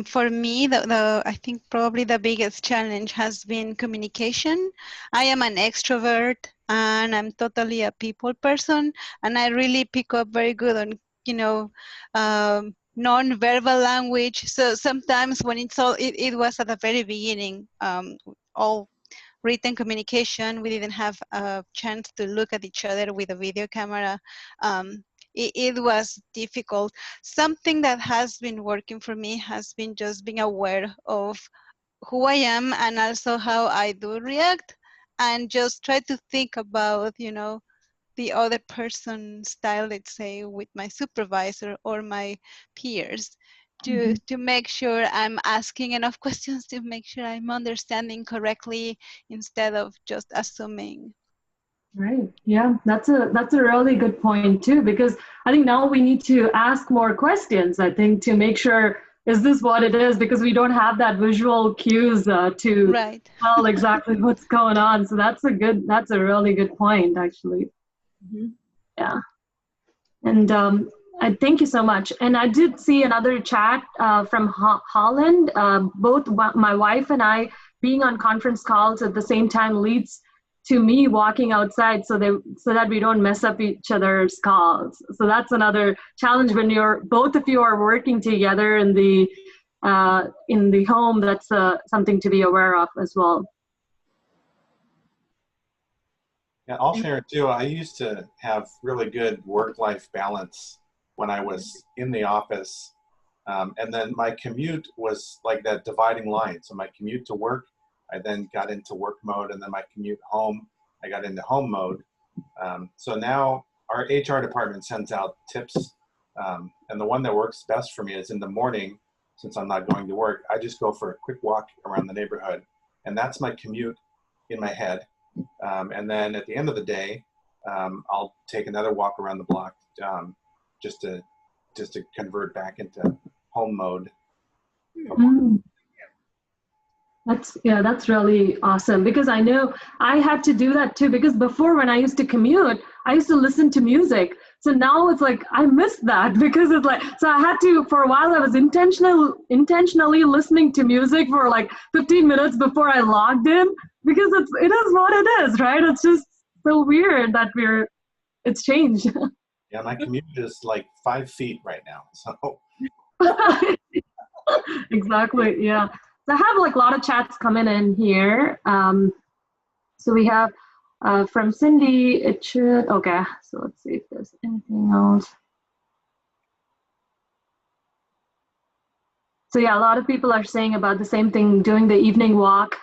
M: For me, I think probably the biggest challenge has been communication. I am an extrovert and I'm totally a people person, and I really pick up very good on, non-verbal language. So sometimes when it was at the very beginning, all written communication. We didn't have a chance to look at each other with a video camera. It was difficult. Something that has been working for me has been just being aware of who I am and also how I do react, and just try to think about, you know, the other person's style, let's say with my supervisor or my peers, to make sure I'm asking enough questions to make sure I'm understanding correctly instead of just assuming.
G: Right. Yeah, that's a really good point too, because I think now we need to ask more questions, I think, to make sure, is this what it is? Because we don't have that visual cues to
M: right.
G: tell exactly what's going on. So that's a really good point, actually. Yeah. And I thank you so much. And I did see another chat from Holland. Both my wife and I being on conference calls at the same time leads to me walking outside so that we don't mess up each other's calls. So that's another challenge when both of you are working together in the home. That's something to be aware of as well.
J: Yeah, I'll share it too. I used to have really good work-life balance when I was in the office. And then my commute was like that dividing line. So my commute to work, I then got into work mode, and then my commute home, I got into home mode. So now our HR department sends out tips. And the one that works best for me is in the morning, since I'm not going to work, I just go for a quick walk around the neighborhood. And that's my commute in my head. And then at the end of the day, I'll take another walk around the block just to convert back into home mode.
G: That's really awesome, because I know I had to do that too, because before, when I used to commute, I used to listen to music. So now it's like I missed that, because it's like, so I had to, for a while I was intentionally listening to music for like 15 minutes before I logged in, because it is what it is, right? It's just so weird that it's changed.
J: Yeah, my commute is like 5 feet right now, so.
G: Exactly, yeah. So I have like a lot of chats coming in here. So we have from Cindy, it should, okay, so let's see if there's anything else. So yeah, a lot of people are saying about the same thing, doing the evening walk.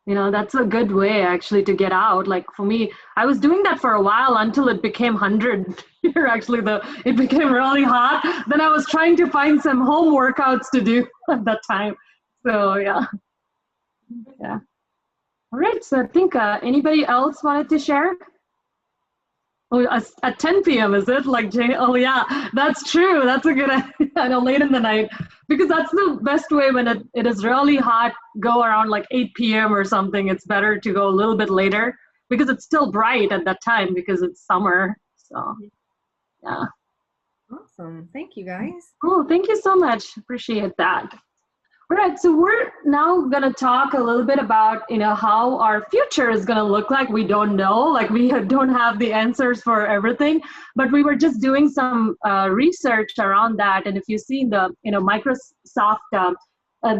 G: You know, that's a good way actually to get out. Like for me, I was doing that for a while until it became 100 here. Actually, it became really hot. Then I was trying to find some home workouts to do at that time. So yeah. All right, so I think anybody else wanted to share? Oh, at 10 p.m. is it? Like, oh yeah, that's true. That's a good idea. I know, late in the night, because that's the best way when it is really hot. Go around like 8 p.m. or something. It's better to go a little bit later, because it's still bright at that time, because it's summer. So yeah.
A: Awesome. Thank you, guys.
G: Cool. Thank you so much. Appreciate that. All right, so we're now going to talk a little bit about, how our future is going to look like. We don't know, like we don't have the answers for everything, but we were just doing some research around that. And if you see the, Microsoft,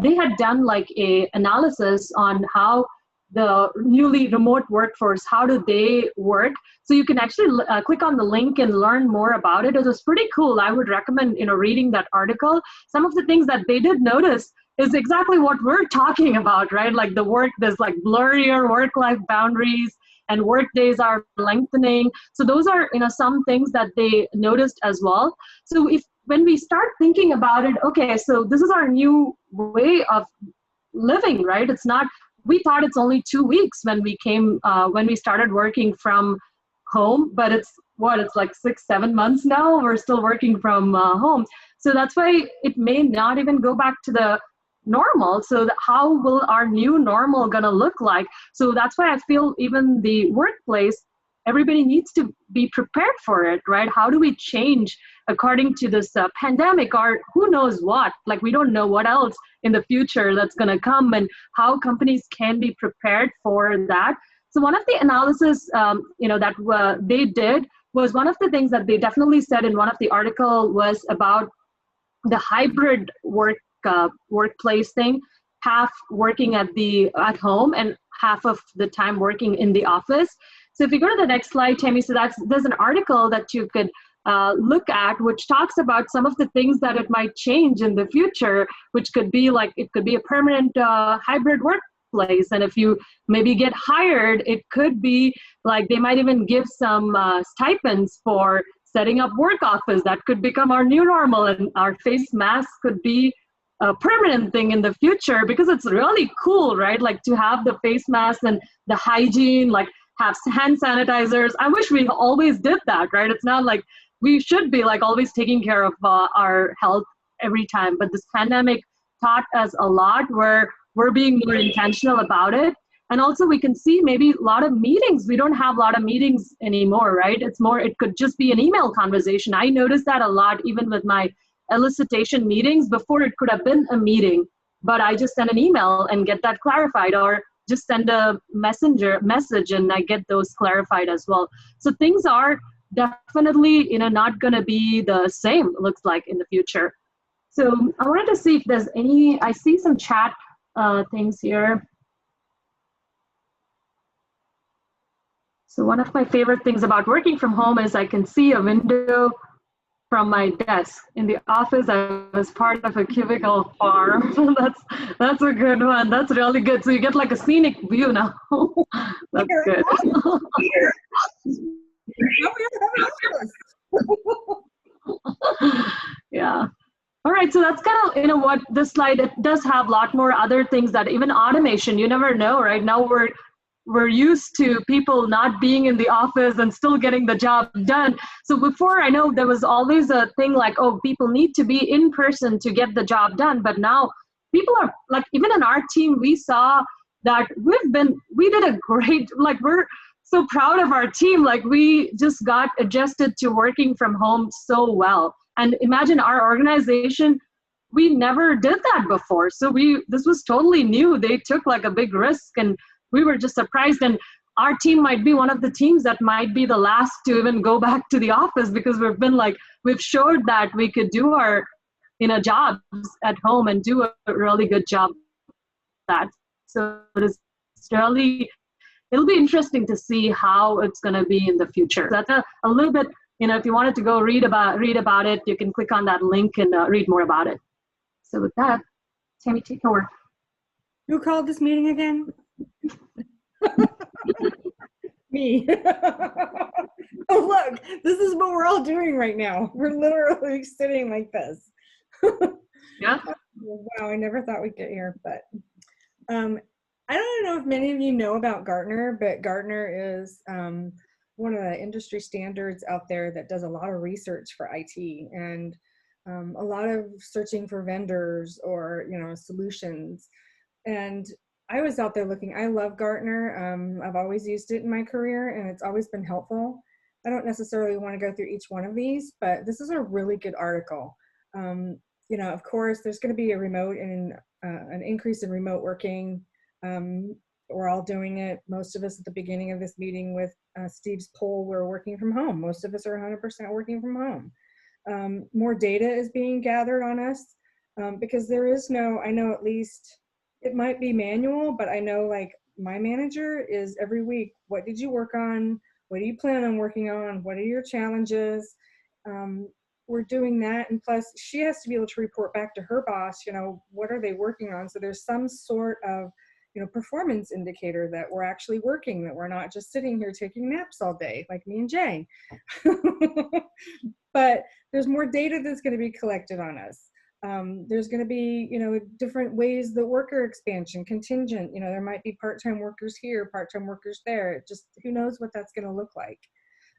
G: they had done like a analysis on how the newly remote workforce, how do they work? So you can actually click on the link and learn more about it. It was pretty cool. I would recommend, reading that article. Some of the things that they did notice is exactly what we're talking about, right? Like there's like blurrier work-life boundaries, and work days are lengthening. So those are, some things that they noticed as well. So when we start thinking about it, okay, so this is our new way of living, right? We thought it's only 2 weeks when we started working from home, but it's like 6-7 months now. We're still working from home. So that's why it may not even go back to the normal. So how will our new normal gonna look like? So that's why I feel even the workplace, everybody needs to be prepared for it, right? How do we change according to this pandemic, or who knows what? Like, we don't know what else in the future that's gonna come, and how companies can be prepared for that. So one of the analysis, that they did was, one of the things that they definitely said in one of the article was about the hybrid workplace thing. half working at home and half of the time working in the office. So if you go to the next slide, Tami, so there's an article that you could look at, which talks about some of the things that it might change in the future, which could be like, it could be a permanent hybrid workplace. And if you maybe get hired, it could be like they might even give some stipends for setting up work office. That could become our new normal, and our face mask could be a permanent thing in the future, because it's really cool, right? Like to have the face mask and the hygiene, like have hand sanitizers. I wish we always did that, right? It's not like we should be like always taking care of our health every time, but this pandemic taught us a lot where we're being more intentional about it. And also we can see maybe a lot of meetings. We don't have a lot of meetings anymore, right? It's more, it could just be an email conversation. I noticed that a lot, even with my elicitation meetings. Before it could have been a meeting, but I just send an email and get that clarified, or just send a messenger message and I get those clarified as well. So things are definitely, not going to be the same, it looks like, in the future. So I wanted to see if there's any, I see some chat things here. So one of my favorite things about working from home is I can see a window from my desk. In the office, I was part of a cubicle farm. That's a good one. That's really good. So you get like a scenic view now. That's good. Yeah. All right, so that's kind of, what this slide, it does have a lot more other things, that even automation, you never know, right? Now we're used to people not being in the office and still getting the job done. So before, I know there was always a thing like, oh, people need to be in person to get the job done. But now people are like, even in our team, we saw that we did a great, like, we're so proud of our team. Like, we just got adjusted to working from home so well. And imagine our organization, we never did that before. So this was totally new. They took like a big risk, and we were just surprised. And our team might be one of the teams that might be the last to even go back to the office, because we've showed that we could do our, jobs at home and do a really good job at that. So it'll be interesting to see how it's going to be in the future. That's a little bit, if you wanted to go read about it, you can click on that link and read more about it. So with that, Tami, take over.
A: Who called this meeting again? Me. Oh, look, this is what we're all doing right now. We're literally sitting like this.
G: Yeah.
A: Wow, I never thought we'd get here, but I don't know if many of you know about Gartner, but Gartner is one of the industry standards out there that does a lot of research for IT, and a lot of searching for vendors or solutions. And I was out there looking. I love Gartner. I've always used it in my career, and it's always been helpful. I don't necessarily want to go through each one of these, but this is a really good article. Of course, there's going to be an increase in remote working. We're all doing it. Most of us at the beginning of this meeting with Steve's poll, we're working from home. Most of us are 100% working from home. More data is being gathered on us because there is I know at least, it might be manual, but I know like my manager is every week, what did you work on? What do you plan on working on? What are your challenges? We're doing that. And plus she has to be able to report back to her boss, what are they working on? So there's some sort of, performance indicator that we're actually working, that we're not just sitting here taking naps all day, like me and Jay. But there's more data that's going to be collected on us. There's going to be, different ways that worker expansion, contingent, there might be part-time workers here, part-time workers there. Just who knows what that's going to look like.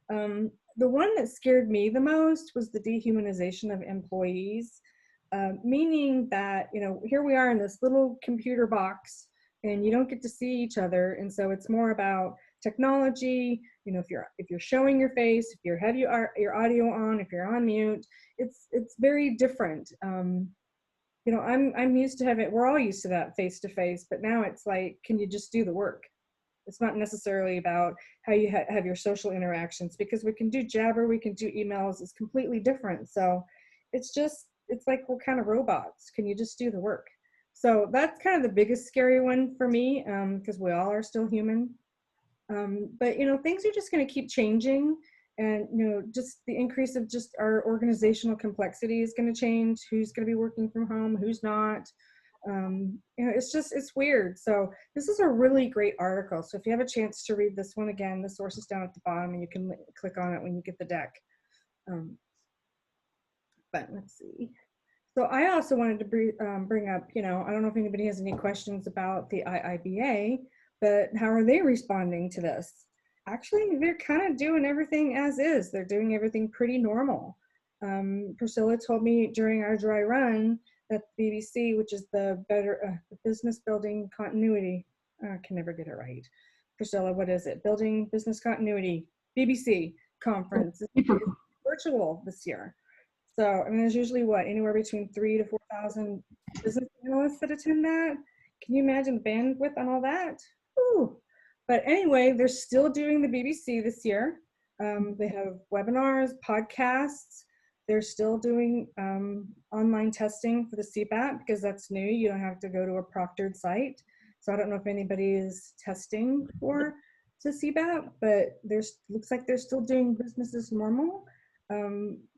A: The one that scared me the most was the dehumanization of employees, meaning that, here we are in this little computer box and you don't get to see each other. And so it's more about technology, if you're showing your face, if you have your audio on, if you're on mute, it's very different. I'm used to having, we're all used to that face-to-face, but now it's like, can you just do the work? It's not necessarily about how you have your social interactions, because we can do Jabber, we can do emails, it's completely different. So it's like we're kind of robots. Can you just do the work? So that's kind of the biggest scary one for me, because we all are still human. But, you know, things are just going to keep changing, and, you know, just the increase of just our organizational complexity is going to change. Who's going to be working from home, who's not. You know, it's weird. So this is a really great article. So if you have a chance to read this one again, the source is down at the bottom, and you can click on it when you get the deck. But let's see. So I also wanted to bring up, you know, I don't know if anybody has any questions about the IIBA, but how are they responding to this? Actually, they're kind of doing everything as is. They're doing everything pretty normal. Priscilla told me during our dry run that the BBC, which is the Business Building Continuity, I can never get it right. Priscilla, what is it? Building Business Continuity, BBC conference, is virtual this year. So, I mean, there's usually what, anywhere between 3,000 to 4,000 business analysts that attend that. Can you imagine the bandwidth on all that? Ooh. But anyway, they're still doing the BBC this year. They have webinars, podcasts. They're still doing online testing for the CBAT because that's new. You don't have to go to a proctored site. So I don't know if anybody is testing for the CBAT, but looks like they're still doing business as normal.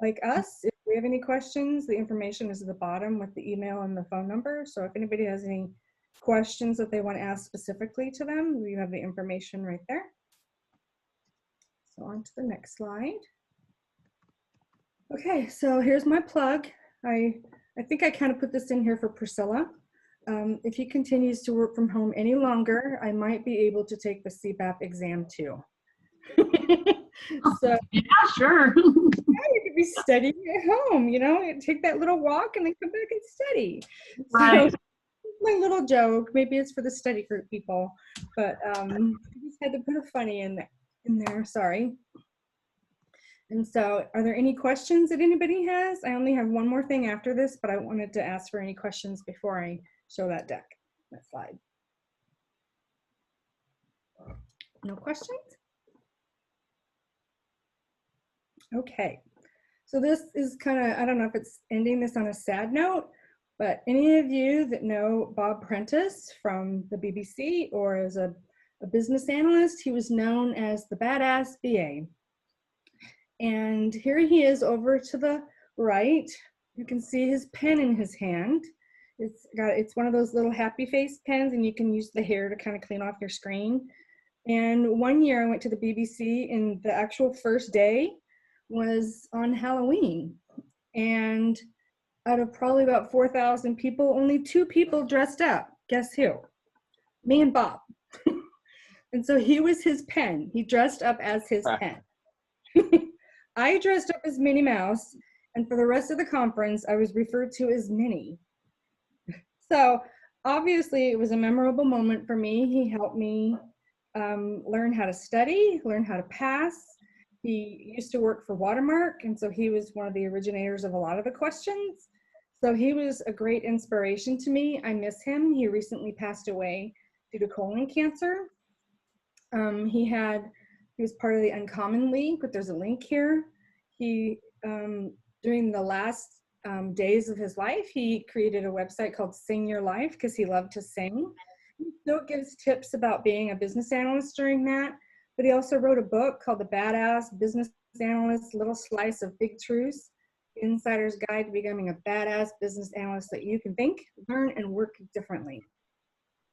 A: Like us, if we have any questions, the information is at the bottom with the email and the phone number. So if anybody has any questions that they want to ask specifically to them, we have the information right there. So on to the next slide. Okay, so here's my plug. I think I kind of put this in here for Priscilla. If he continues to work from home any longer, I might be able to take the CBAP exam too. So
G: yeah, sure.
A: Yeah, you could be studying at home, you know, take that little walk and then come back and study.
G: Right.
A: So, my little joke, maybe it's for the study group people, but I just had to put a funny in there, sorry. And so are there any questions that anybody has? I only have one more thing after this, but I wanted to ask for any questions before I show that deck, that slide. No questions? Okay, so this is kind of, I don't know if it's ending this on a sad note, but any of you that know Bob Prentiss from the BBC or as a business analyst, he was known as the badass BA. And here he is over to the right. You can see his pen in his hand. It's one of those little happy face pens, and you can use the hair to kind of clean off your screen. And one year I went to the BBC, and the actual first day was on Halloween. And out of probably about 4,000 people, only 2 people dressed up. Guess who? Me and Bob. And so he was his pen. He dressed up as his pen. I dressed up as Minnie Mouse, and for the rest of the conference, I was referred to as Minnie. So obviously it was a memorable moment for me. He helped me learn how to study, learn how to pass. He used to work for Watermark, and so he was one of the originators of a lot of the questions. So he was a great inspiration to me. I miss him. He recently passed away due to colon cancer. He was part of the Uncommon League, but there's a link here. He, during the last days of his life, he created a website called Sing Your Life because he loved to sing. He still gives tips about being a business analyst during that, but he also wrote a book called The Badass Business Analyst, Little Slice of Big Truths, Insider's Guide to Becoming a Badass Business Analyst that you can think, learn, and work differently.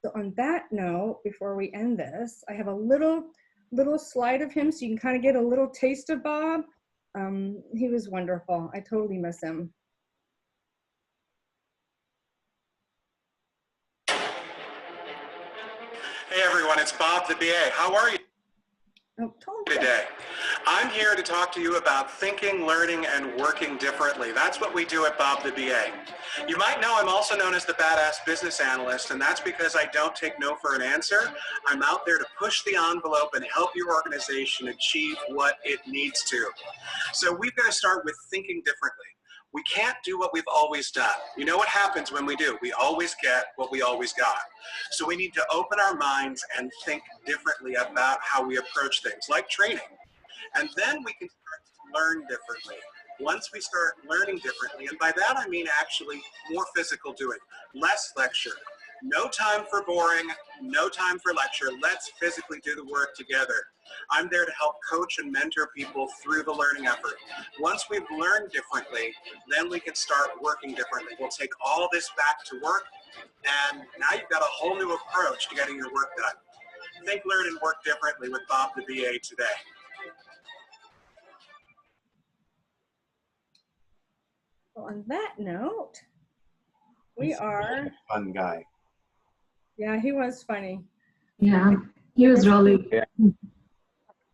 A: So on that note, before we end this, I have a little slide of him so you can kind of get a little taste of Bob. He was wonderful. I totally miss him.
F: Hey everyone, it's Bob the BA. How are you today? I'm here to talk to you about thinking, learning, and working differently. That's what we do at Bob the BA. You might know I'm also known as the Badass Business Analyst, and that's because I don't take no for an answer. I'm out there to push the envelope and help your organization achieve what it needs to. So we've got to start with thinking differently. We can't do what we've always done. You know what happens when we do? We always get what we always got. So we need to open our minds and think differently about how we approach things, like training. And then we can start to learn differently. Once we start learning differently, and by that I mean actually more physical doing, less lecture. No time for boring, no time for lecture. Let's physically do the work together. I'm there to help coach and mentor people through the learning effort. Once we've learned differently, then we can start working differently. We'll take all this back to work, and now you've got a whole new approach to getting your work done. Think, learn, and work differently with Bob the BA today.
A: Well, on that note, we are.
J: Fun guy.
A: Yeah, he was funny.
G: Yeah, he was really.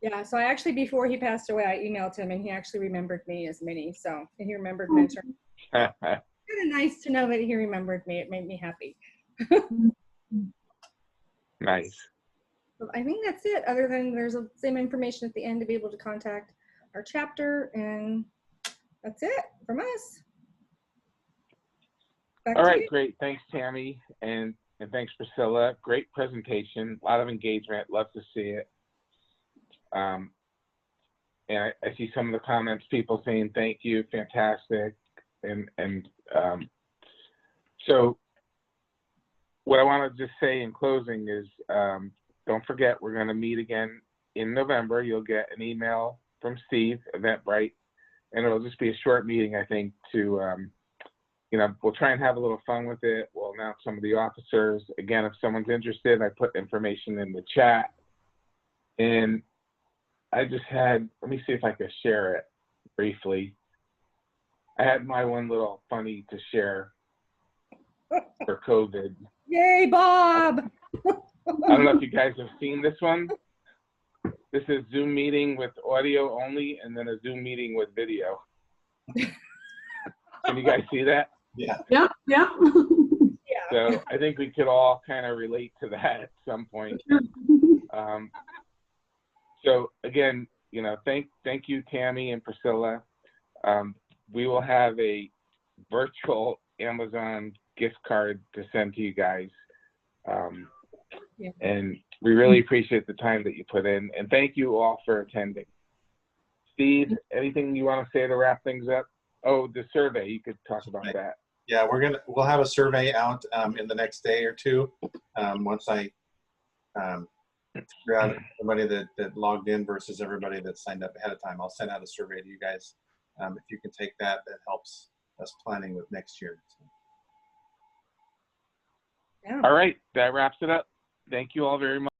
A: Yeah, so I actually, before he passed away, I emailed him and he actually remembered me as Minnie. So, and he remembered mentoring. Kind of nice to know that he remembered me. It made me happy.
L: Nice.
A: So I think that's it, other than there's the same information at the end to be able to contact our chapter, and that's it from us. Back
L: All
A: to
L: right,
A: you.
L: great. Thanks, Tami, and thanks, Priscilla. Great presentation. A lot of engagement. Love to see it. And I see some of the comments, people saying thank you, fantastic. And so what I want to just say in closing is don't forget, we're going to meet again in November. You'll get an email from Steve, Eventbrite, and it'll just be a short meeting, I think, to, you know, we'll try and have a little fun with it. We'll announce some of the officers. Again, if someone's interested, I put information in the chat. And I just had, let me see if I can share it briefly. I had my one little funny to share for COVID.
A: Yay, Bob!
L: I don't know if you guys have seen this one. This is Zoom meeting with audio only, and then a Zoom meeting with video. Can you guys see that?
J: Yeah.
G: Yeah, yeah.
L: So I think we could all kind of relate to that at some point. So again, you know, thank you, Tami and Priscilla. We will have a virtual Amazon gift card to send to you guys. And we really appreciate the time that you put in. And thank you all for attending. Steve, anything you want to say to wrap things up? Oh, the survey, you could talk about that.
J: Yeah, we'll have a survey out in the next day or two. Once I figure out everybody that logged in versus everybody that signed up ahead of time, I'll send out a survey to you guys. If you can take that, that helps us planning with next year.
A: Yeah.
L: All right, that wraps it up. Thank you all very much.